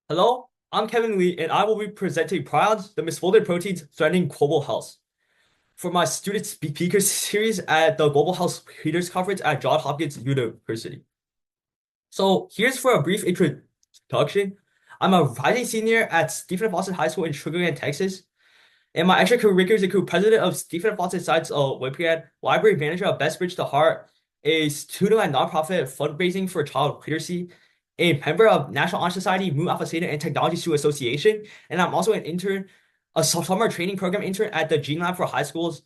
Hello, I'm Kevin Lee, and I will be presenting prions, the misfolded proteins threatening global health, for my student speaker series at the Global Health Leaders Conference at Johns Hopkins University. So here's for a brief introduction. I'm a rising senior at Stephen F. Austin High School in Sugar Land, Texas, and my extracurriculars include president of Stephen F. Austin Science Olympiad, library manager of Best Bridge to Heart, a student-led nonprofit fundraising for child literacy, a member of National Honor Society, Mu Alpha Theta, and Technology Sioux Association, and I'm also an intern, a summer training program intern at the Gene Lab for High Schools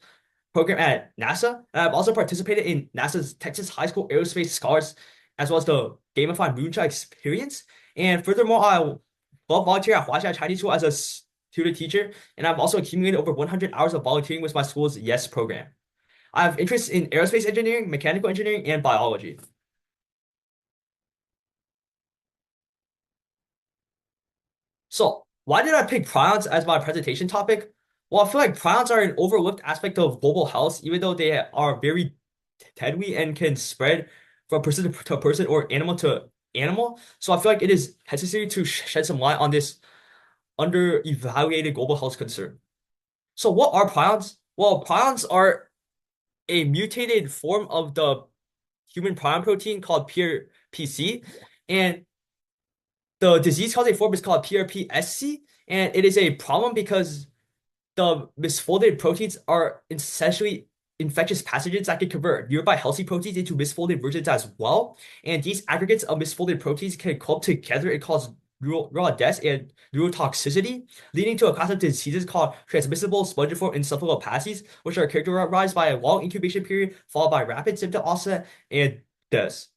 program at NASA. And I've also participated in NASA's Texas High School Aerospace Scholars, as well as the Gamified Moonshot Experience. And furthermore, I love volunteer at Huaxia Chinese School as a student teacher, and I've also accumulated over 100 hours of volunteering with my school's YES program. I have interests in aerospace engineering, mechanical engineering, and biology. So, why did I pick prions as my presentation topic? Well, I feel like prions are an overlooked aspect of global health, even though they are very deadly and can spread from person to person or animal to animal. So I feel like it is necessary to shed some light on this under-evaluated global health concern. So what are prions? Well, prions are a mutated form of the human prion protein called PRPC, and the disease-causing form is called PRPSC, and it is a problem because the misfolded proteins are essentially infectious pathogens that can convert nearby healthy proteins into misfolded versions as well. And these aggregates of misfolded proteins can clump together and cause neural death and neurotoxicity, leading to a class of diseases called transmissible spongiform encephalopathies, which are characterized by a long incubation period followed by rapid symptom onset and death.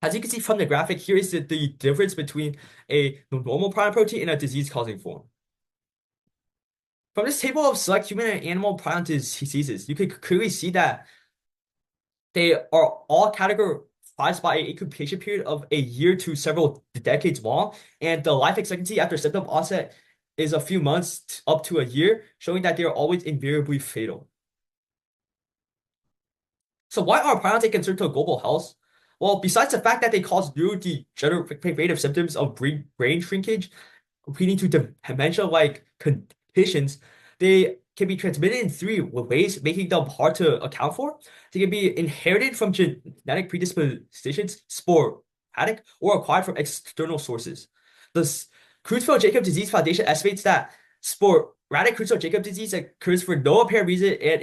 As you can see from the graphic, here is the difference between a normal prion protein and a disease-causing form. From this table of select human and animal prion diseases, you can clearly see that they are all categorized by an incubation period of a year to several decades long, and the life expectancy after symptom onset is a few months up to a year, showing that they are always invariably fatal. So why are prions a concern to global health? Well, besides the fact that they cause neurodegenerative symptoms of brain shrinkage, leading to dementia-like conditions, they can be transmitted in three ways, making them hard to account for. They can be inherited from genetic predispositions, sporadic, or acquired from external sources. The Creutzfeldt-Jakob disease foundation estimates that sporadic Creutzfeldt-Jakob disease occurs for no apparent reason and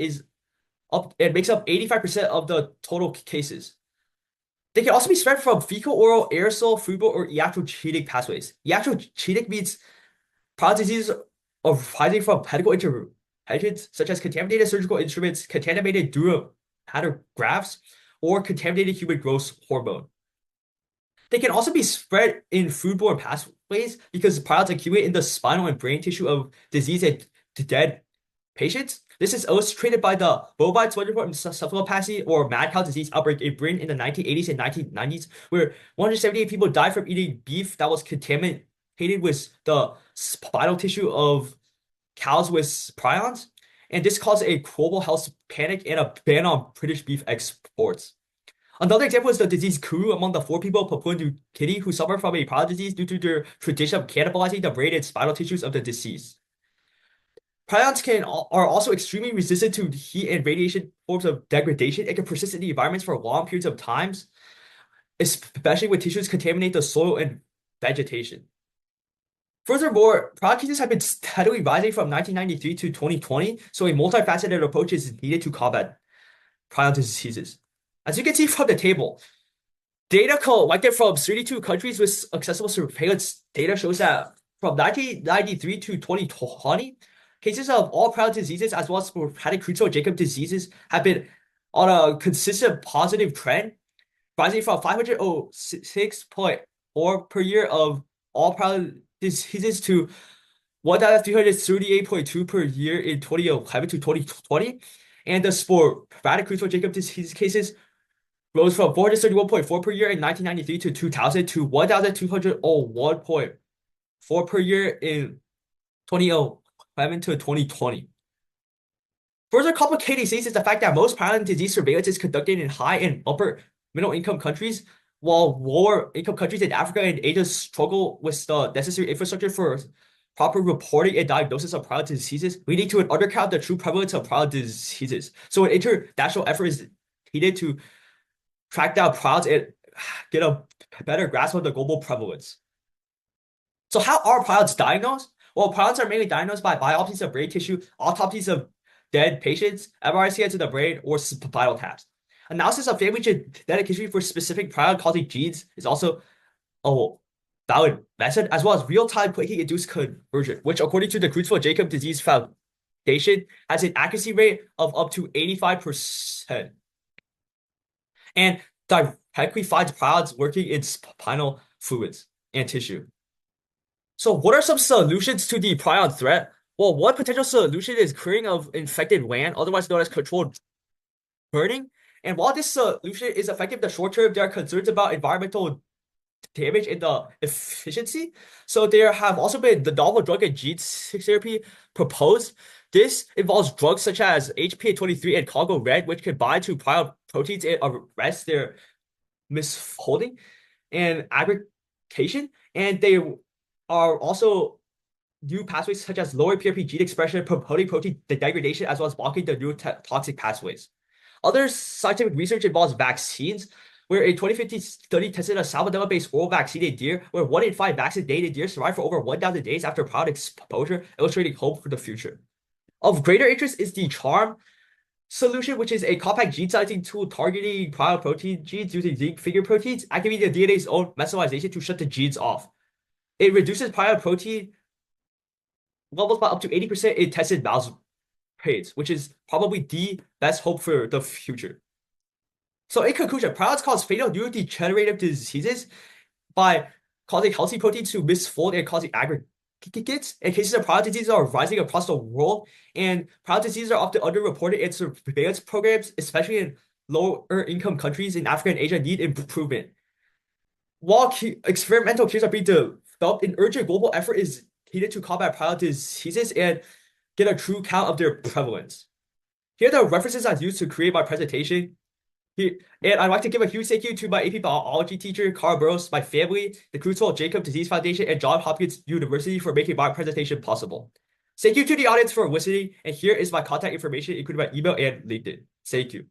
makes up 85% of the total cases. They can also be spread from fecal, oral, aerosol, foodborne, or iatrogenetic pathways. Iatrogenetic means prion diseases arising from medical interventions such as contaminated surgical instruments, contaminated dural matter grafts, or contaminated human growth hormone. They can also be spread in foodborne pathways because prions accumulate in the spinal and brain tissue of diseased and dead patients. This is illustrated by the bovine spongiform encephalopathy or mad cow disease outbreak in Britain in the 1980s and 1990s, where 178 people died from eating beef that was contaminated with the spinal tissue of cows with prions. And this caused a global health panic and a ban on British beef exports. Another example is the disease Kuru among the 4 people of Papua New Guinea who suffer from a prion disease due to their tradition of cannibalizing the brain and spinal tissues of the deceased. Prions are also extremely resistant to heat and radiation forms of degradation and can persist in the environments for long periods of times, especially when tissues contaminate the soil and vegetation. Furthermore, prion cases have been steadily rising from 1993 to 2020, so a multifaceted approach is needed to combat prion diseases. As you can see from the table, data collected from 32 countries with accessible surveillance data shows that from 1993 to 2020, cases of all prion diseases as well as sporadic Creutzfeldt-Jakob diseases have been on a consistent positive trend, rising from 506.4 per year of all prion diseases to 1,338.2 per year in 2011 to 2020. And the sporadic Creutzfeldt-Jakob disease cases rose from 431.4 per year in 1993 to 2000 to 1,201.4 per year in 2011 to 2020. Further complicating things is the fact that most prion disease surveillance is conducted in high and upper middle income countries, while lower income countries in Africa and Asia struggle with the necessary infrastructure for proper reporting and diagnosis of prion diseases, we need to undercount the true prevalence of prion diseases. So an international effort is needed to track down prions and get a better grasp of the global prevalence. So how are prions diagnosed? Well, prions are mainly diagnosed by biopsies of brain tissue, autopsies of dead patients, MRI scans of the brain, or spinal taps. Analysis of family genetic history for specific prion-causing genes is also a valid method, as well as real-time quaking-induced conversion, which, according to the Creutzfeldt-Jakob Disease Foundation, has an accuracy rate of up to 85%, and directly finds prions working in spinal fluids and tissue. So what are some solutions to the prion threat? Well, one potential solution is clearing of infected land, otherwise known as controlled burning. And while this solution is effective in the short term, there are concerns about environmental damage and the efficiency. So there have also been the novel drug and gene therapy proposed. This involves drugs such as HPA23 and Congo Red, which can bind to prion proteins and arrest their misfolding and aggregation. And they are also new pathways such as lower PRP gene expression, promoting protein degradation, as well as blocking the new toxic pathways. Other scientific research involves vaccines, where a 2015 study tested a salmonella-based oral vaccine in deer, where 1 in 5 vaccinated deer survived for over 1,000 days after prion exposure, illustrating hope for the future. Of greater interest is the CHARM solution, which is a compact gene sizing tool targeting prion protein genes using zinc finger proteins, activating the DNA's own methylation to shut the genes off. It reduces prion protein levels by up to 80% in tested mouse praise, which is probably the best hope for the future. So in conclusion, prions cause fatal neurodegenerative diseases by causing healthy proteins to misfold and causing aggregates. And cases of prion diseases are rising across the world, and prion diseases are often underreported in surveillance programs, especially in lower income countries in Africa and Asia need improvement. While experimental cures are being developed, an urgent global effort is needed to combat prion diseases and get a true count of their prevalence. Here are the references I used to create my presentation. And I'd like to give a huge thank you to my AP biology teacher, Carl Burrows, my family, the Creutzfeldt-Jakob Disease Foundation, and Johns Hopkins University for making my presentation possible. Thank you to the audience for listening, and here is my contact information, including my email and LinkedIn. Thank you.